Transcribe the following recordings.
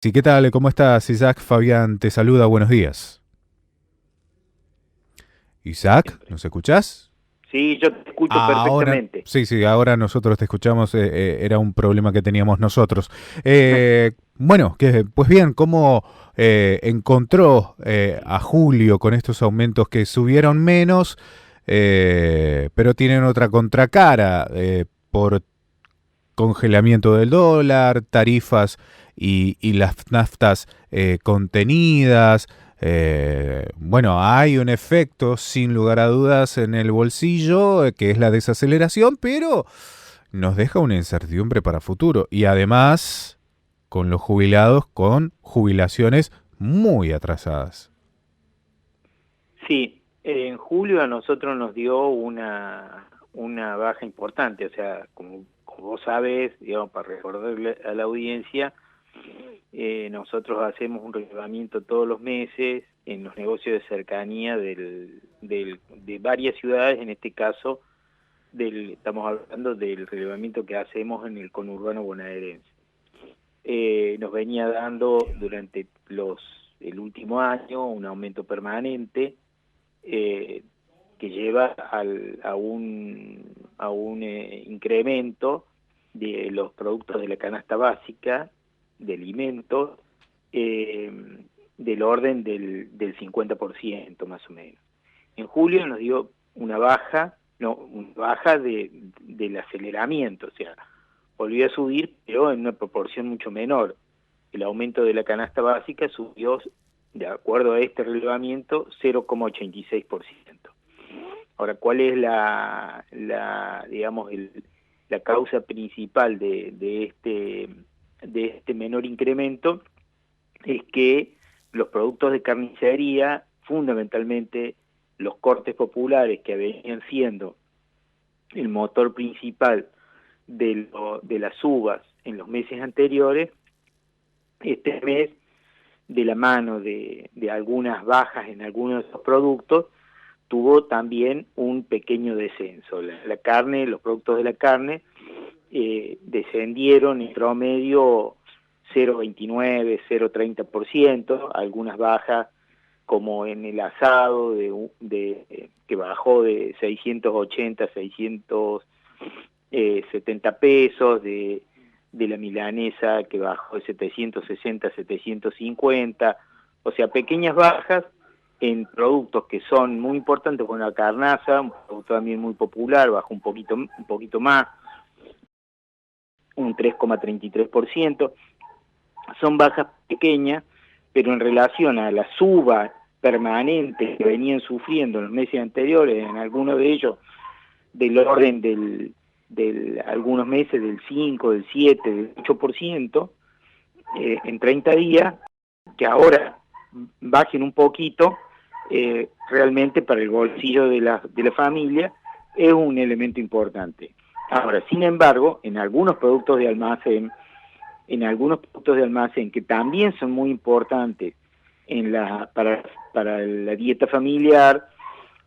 Sí, ¿qué tal? ¿Cómo estás, Isaac? Fabián te saluda, buenos días. Isaac, Siempre. ¿nos escuchás? Sí, yo te escucho Ahora, perfectamente. sí, ahora nosotros te escuchamos, era un problema que teníamos nosotros. Bueno, pues bien, ¿cómo encontró a Julio con estos aumentos que subieron menos, pero tienen otra contracara por congelamiento del dólar, tarifas y las naftas contenidas? Bueno, hay un efecto sin lugar a dudas en el bolsillo, que es la desaceleración, pero nos deja una incertidumbre para futuro. Y además, con los jubilados, con jubilaciones muy atrasadas. Sí, en julio a nosotros nos dio una baja importante, o sea, como vos sabes, digamos, para recordarle a la audiencia, nosotros hacemos un relevamiento todos los meses en los negocios de cercanía de varias ciudades, en este caso estamos hablando del relevamiento que hacemos en el conurbano bonaerense. Nos venía dando durante el último año un aumento permanente eh, que lleva a un incremento de los productos de la canasta básica, de alimentos, eh, del orden del 50% más o menos. En julio nos dio una baja, no, una baja del aceleramiento, o sea, volvió a subir, pero en una proporción mucho menor. El aumento de la canasta básica subió, de acuerdo a este relevamiento, 0,86%. Ahora, ¿cuál es digamos, la causa principal de este menor incremento? Es que los productos de carnicería, fundamentalmente los cortes populares que venían siendo el motor principal de las uvas en los meses anteriores, este mes, de la mano de algunas bajas en algunos de esos productos, tuvo también un pequeño descenso. La carne, los productos de la carne, descendieron en promedio 0,29, 0,30%, algunas bajas como en el asado que bajó de 680 a 670 pesos, de la milanesa que bajó de 760 a 750, o sea, pequeñas bajas en productos que son muy importantes, como la carnaza, un producto también muy popular, bajó un poquito más, un 3,33%. Son bajas pequeñas, pero en relación a la suba permanente que venían sufriendo en los meses anteriores, en algunos de ellos del orden algunos meses del 5, del 7, del 8%, en 30 días, que ahora bajen un poquito, realmente para el bolsillo de la familia es un elemento importante. Ahora, sin embargo, en algunos productos de almacén que también son muy importantes para la dieta familiar,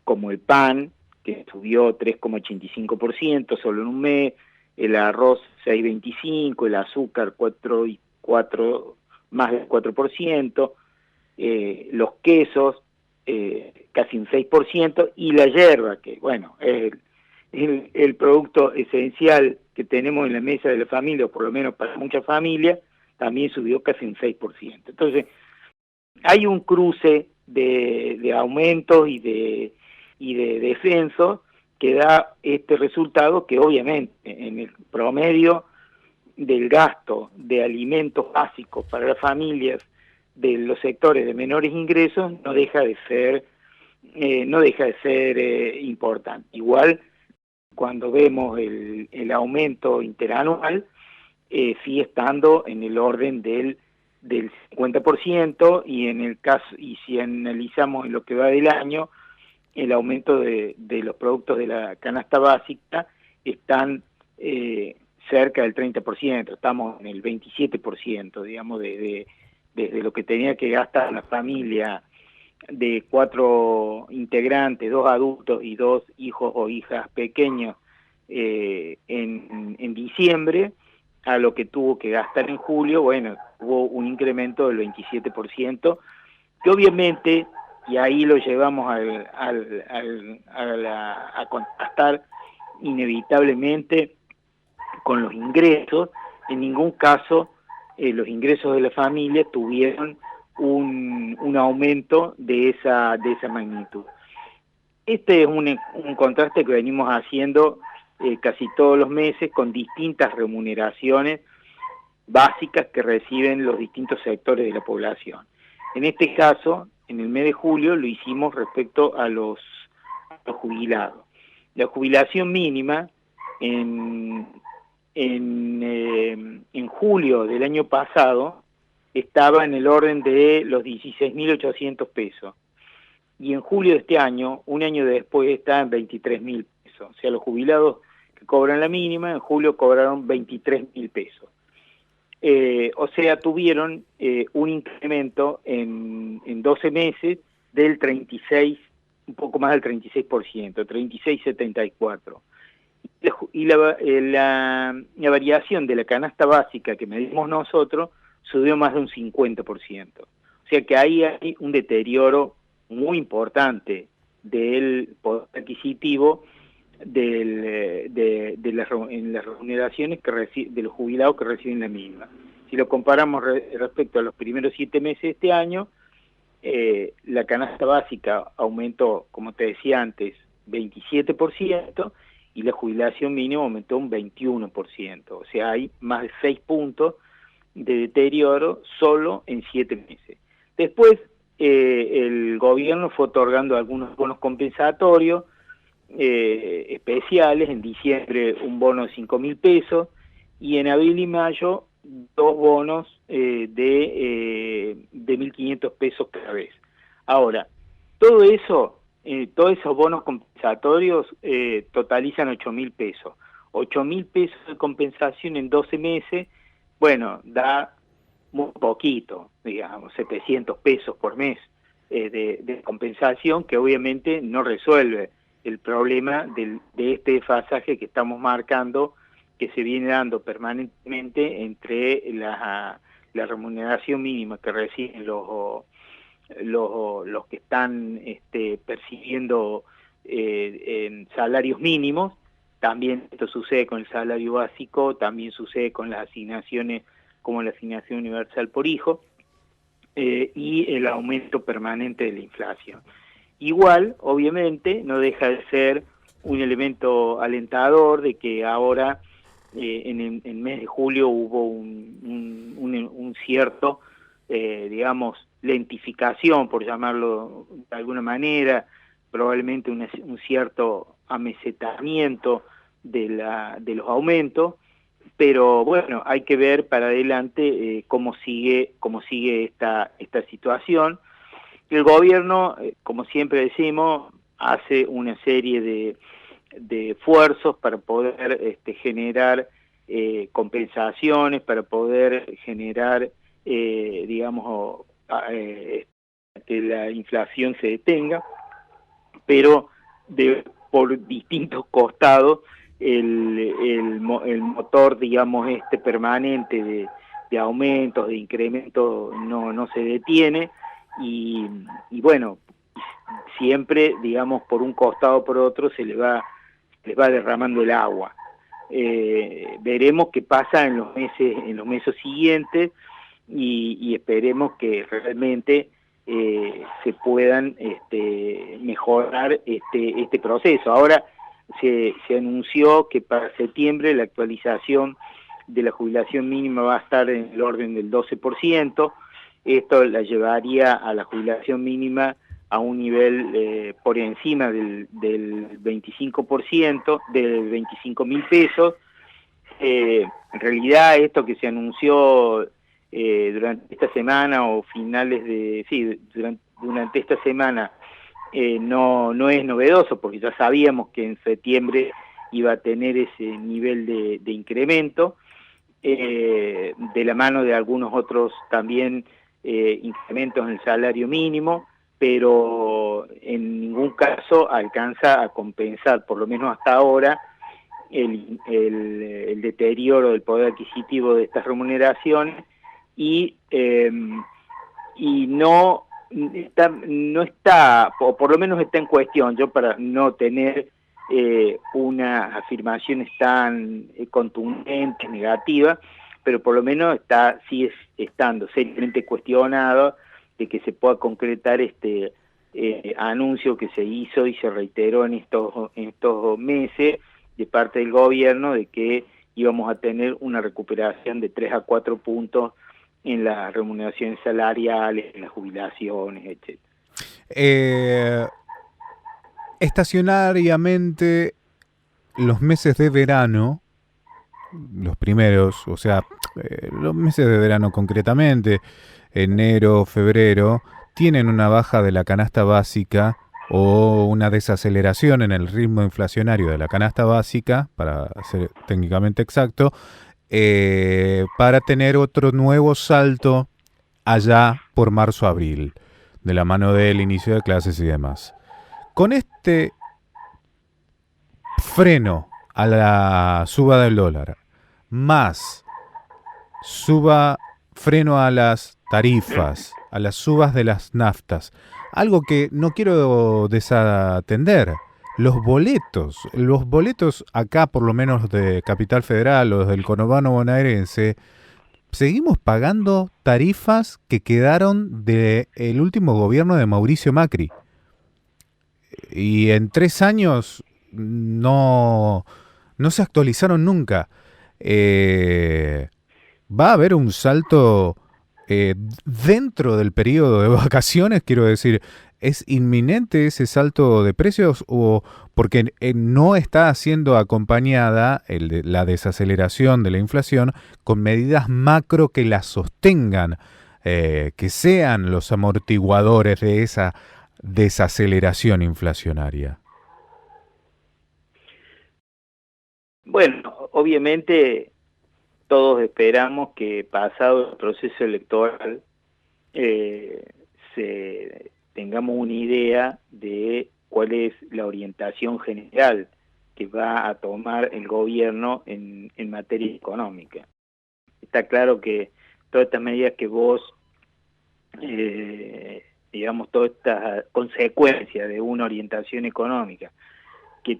como el pan, que subió 3,85% solo en un mes, el arroz 6,25%, el azúcar 4, más del 4%, los quesos casi un 6%, y la yerba, que bueno, es el producto esencial que tenemos en la mesa de la familia, o por lo menos para muchas familias, también subió casi un 6%. Entonces, hay un cruce de aumentos y de descensos que da este resultado, que obviamente en el promedio del gasto de alimentos básicos para las familias de los sectores de menores ingresos no deja de ser importante. Igual, cuando vemos el aumento interanual, sigue estando en el orden del 50%, y y si analizamos en lo que va del año, el aumento de los productos de la canasta básica están cerca del 30%, estamos en el 27%, digamos, desde lo que tenía que gastar la familia de 4 integrantes, 2 adultos y 2 hijos o hijas pequeños en diciembre. a lo que tuvo que gastar en julio, bueno, hubo un incremento del 27%, que obviamente, y ahí lo llevamos a contrastar inevitablemente con los ingresos. En ningún caso los ingresos de la familia tuvieron un aumento de esa magnitud. Este es un contraste que venimos haciendo casi todos los meses con distintas remuneraciones básicas que reciben los distintos sectores de la población. En este caso, en el mes de julio, lo hicimos respecto a los jubilados. La jubilación mínima en julio del año pasado estaba en el orden de los 16.800 pesos. Y en julio de este año, un año después, está en 23.000 pesos. O sea, los jubilados que cobran la mínima, en julio cobraron 23.000 pesos. O sea, tuvieron un incremento en 12 meses del 36, un poco más del 36%, 36,74. Y la variación de la canasta básica que medimos nosotros subió más de un 50%. O sea que ahí hay un deterioro muy importante del poder adquisitivo en las remuneraciones de los jubilados que reciben la misma. Si lo comparamos respecto a los primeros 7 meses de este año, la canasta básica aumentó, como te decía antes, 27%, y la jubilación mínima aumentó un 21%. O sea, hay más de 6 puntos de deterioro solo en 7 meses. Después, el gobierno fue otorgando algunos bonos compensatorios especiales. En diciembre un bono de 5.000 pesos y en abril y mayo 2 bonos de 1.500 pesos cada vez. Ahora, todo eso, todos esos bonos compensatorios totalizan 8.000 pesos. 8.000 pesos de compensación en 12 meses, bueno, da muy poquito, digamos, 700 pesos por mes de compensación, que obviamente no resuelve el problema de este desfasaje que estamos marcando, que se viene dando permanentemente entre la remuneración mínima que reciben los que están percibiendo en salarios mínimos. También esto sucede con el salario básico, también sucede con las asignaciones como la asignación universal por hijo, y el aumento permanente de la inflación. Igual, obviamente, no deja de ser un elemento alentador de que ahora, en el mes de julio, hubo un cierto, digamos, lentificación, por llamarlo de alguna manera, probablemente un cierto amesetamiento de los aumentos, pero bueno, hay que ver para adelante cómo sigue esta situación. El gobierno, como siempre decimos, hace una serie de esfuerzos para poder generar compensaciones, para poder generar, digamos, que la inflación se detenga, pero por distintos costados el motor, digamos, permanente de aumentos, de incrementos, no se detiene, y bueno, siempre, digamos, por un costado o por otro se les va derramando el agua. Veremos qué pasa en los meses siguientes, y esperemos que realmente se puedan mejorar este proceso. Ahora se anunció que para septiembre la actualización de la jubilación mínima va a estar en el orden del 12%. Esto la llevaría a la jubilación mínima a un nivel por encima del 25%, de 25.000 pesos. En realidad esto que se anunció durante esta semana o finales de... Sí, durante esta semana no es novedoso, porque ya sabíamos que en septiembre iba a tener ese nivel de incremento, de la mano de algunos otros también incrementos en el salario mínimo, pero en ningún caso alcanza a compensar, por lo menos hasta ahora, el deterioro del poder adquisitivo de estas remuneraciones y no está, o por lo menos está en cuestión, yo para no tener unas afirmaciones tan contundentes, negativas, pero por lo menos sigue estando seriamente cuestionado de que se pueda concretar este anuncio que se hizo y se reiteró en estos meses de parte del gobierno de que íbamos a tener una recuperación de 3 a 4 puntos en las remuneraciones salariales, en las jubilaciones, etc. Estacionariamente, los meses de verano, los primeros, o sea, los meses de verano concretamente, enero, febrero, tienen una baja de la canasta básica o una desaceleración en el ritmo inflacionario de la canasta básica, para ser técnicamente exacto, para tener otro nuevo salto allá por marzo-abril, de la mano del inicio de clases y demás. Con este freno a la suba del dólar, más freno a las tarifas, a las subas de las naftas, algo que no quiero desatender, los boletos acá, por lo menos de Capital Federal o del conurbano bonaerense, seguimos pagando tarifas que quedaron del último gobierno de Mauricio Macri. Y en 3 años no se actualizaron nunca. Va a haber un salto dentro del periodo de vacaciones, quiero decir, ¿es inminente ese salto de precios o porque no está siendo acompañada la desaceleración de la inflación con medidas macro que la sostengan, que sean los amortiguadores de esa desaceleración inflacionaria? Bueno, obviamente todos esperamos que pasado el proceso electoral tengamos una idea de cuál es la orientación general que va a tomar el gobierno en materia económica. Está claro que todas estas medidas que vos, digamos, todas estas consecuencias de una orientación económica que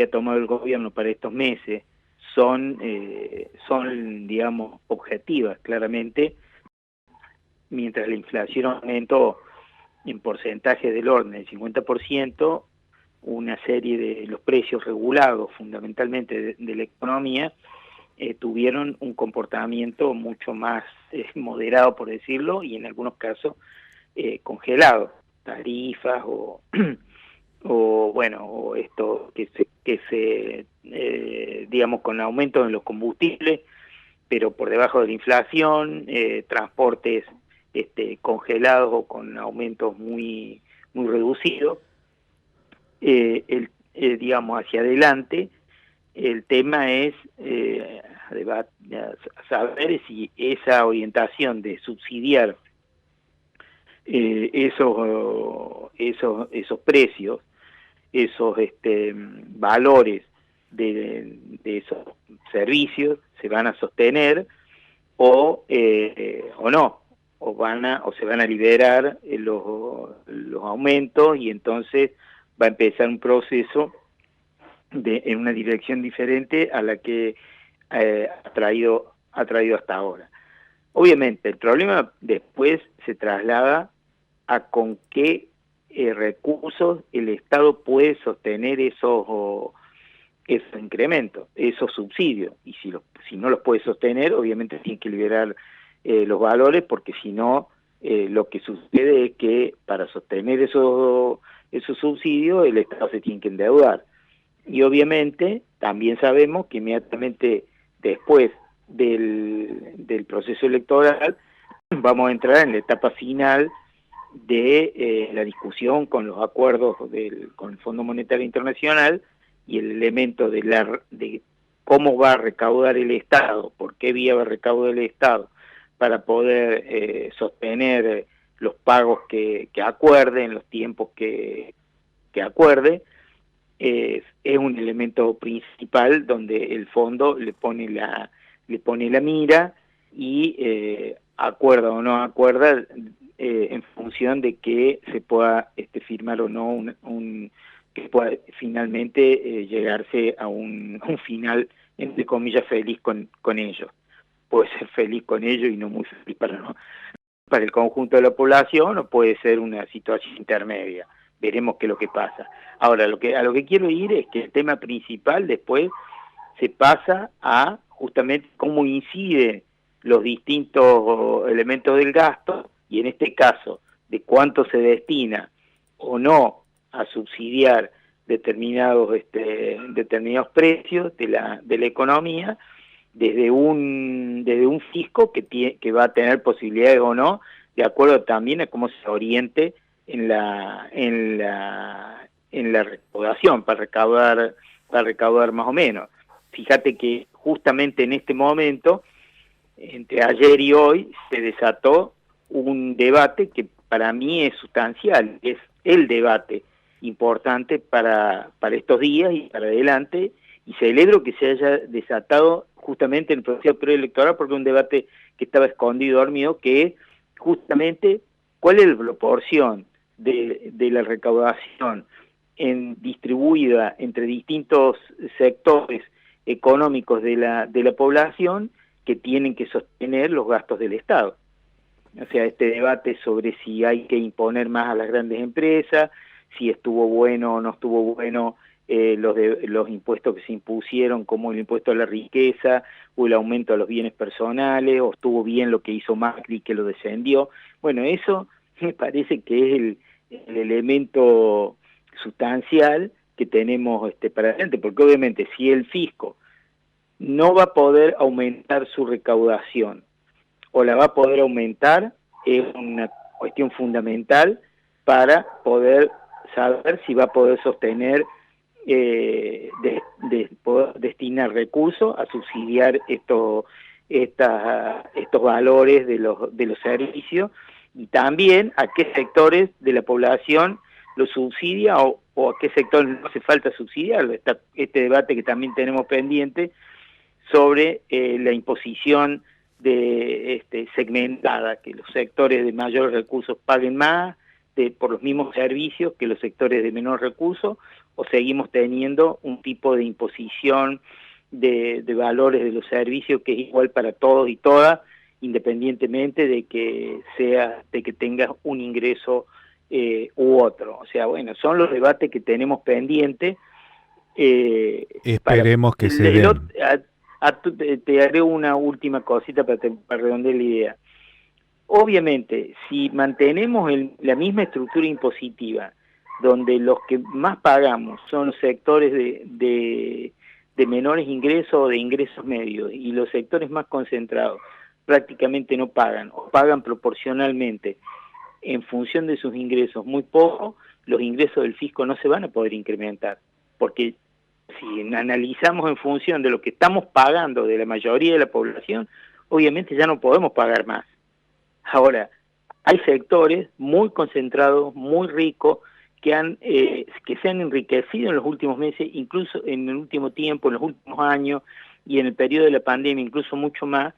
ha tomado el gobierno para estos meses, son, digamos, objetivas, claramente, mientras la inflación aumentó en porcentaje del orden del 50%, una serie de los precios regulados fundamentalmente de la economía tuvieron un comportamiento mucho más moderado, por decirlo, y en algunos casos congelado, tarifas o o esto que se digamos, con aumento en los combustibles, pero por debajo de la inflación, transportes congelados o con aumentos muy reducidos. Digamos, hacia adelante, el tema es saber si esa orientación de subsidiar esos precios, esos valores de esos servicios se van a sostener o no, o se van a liberar los aumentos, y entonces va a empezar un proceso en una dirección diferente a la que ha traído hasta ahora. Obviamente el problema después se traslada a con qué recursos el Estado puede sostener esos incrementos, esos subsidios, y si no los puede sostener, obviamente tiene que liberar los valores, porque si no, lo que sucede es que para sostener esos subsidios el Estado se tiene que endeudar. Y obviamente también sabemos que inmediatamente después del proceso electoral vamos a entrar en la etapa final de la discusión con los acuerdos con el Fondo Monetario Internacional, y el elemento de cómo va a recaudar el Estado, por qué vía va a recaudar el Estado para poder sostener los pagos que acuerde, en los tiempos que acuerde. es un elemento principal donde el fondo le pone la mira y acuerda o no acuerda en función de que se pueda firmar o no que pueda finalmente llegarse a un final, entre comillas, feliz con ellos. Puede ser feliz con ellos y no muy feliz para el conjunto de la población, o puede ser una situación intermedia. Veremos qué es lo que pasa. Ahora, a lo que quiero ir es que el tema principal después se pasa a justamente cómo inciden los distintos elementos del gasto, y en este caso, de cuánto se destina o no a subsidiar determinados precios de la economía, desde un fisco que va a tener posibilidades o no, de acuerdo también a cómo se oriente en la recaudación, para recaudar más o menos. Fíjate que justamente en este momento, entre ayer y hoy, se desató un debate que para mí es sustancial, es el debate importante para estos días y para adelante, y celebro que se haya desatado justamente en el proceso preelectoral, porque es un debate que estaba escondido, dormido, que es justamente cuál es la proporción de la recaudación distribuida entre distintos sectores económicos de la población que tienen que sostener los gastos del Estado. O sea, este debate sobre si hay que imponer más a las grandes empresas, si estuvo bueno o no estuvo bueno los impuestos que se impusieron, como el impuesto a la riqueza o el aumento a los bienes personales, o estuvo bien lo que hizo Macri, que lo descendió. Bueno, eso me parece que es el elemento sustancial que tenemos para adelante, porque obviamente si el fisco no va a poder aumentar su recaudación o la va a poder aumentar, es una cuestión fundamental para poder saber si va a poder sostener poder destinar recursos a subsidiar estos valores de los servicios, y también a qué sectores de la población lo subsidia o a qué sectores no hace falta subsidiarlo. Este debate que también tenemos pendiente sobre la imposición segmentada, que los sectores de mayores recursos paguen más por los mismos servicios que los sectores de menor recursos, o seguimos teniendo un tipo de imposición de valores de los servicios que es igual para todos y todas, independientemente de que tengas un ingreso u otro. O sea, bueno, son los debates que tenemos pendientes. Esperemos que se den. Te haré una última cosita para redondear la idea. Obviamente, si mantenemos la misma estructura impositiva, donde los que más pagamos son los sectores de menores ingresos o de ingresos medios, y los sectores más concentrados prácticamente no pagan, o pagan proporcionalmente en función de sus ingresos muy poco, los ingresos del fisco no se van a poder incrementar, porque si analizamos en función de lo que estamos pagando de la mayoría de la población, obviamente ya no podemos pagar más. Ahora, hay sectores muy concentrados, muy ricos, que se han enriquecido en los últimos meses, incluso en el último tiempo, en los últimos años, y en el periodo de la pandemia incluso mucho más,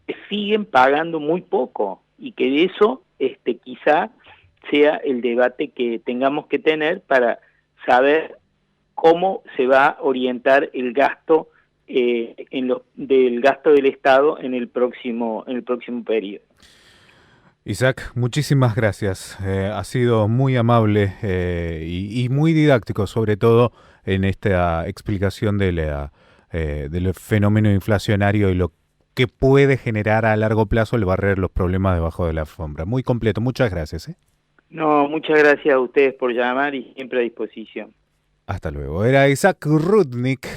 que siguen pagando muy poco, y que de eso quizá sea el debate que tengamos que tener para saber cómo se va a orientar el gasto del gasto del Estado en el próximo periodo. Isaac, muchísimas gracias. Ha sido muy amable y muy didáctico, sobre todo en esta explicación del fenómeno inflacionario y lo que puede generar a largo plazo el barrer los problemas debajo de la alfombra. Muy completo. Muchas gracias. No, muchas gracias a ustedes por llamar y siempre a disposición. Hasta luego. Era Isaac Rudnick.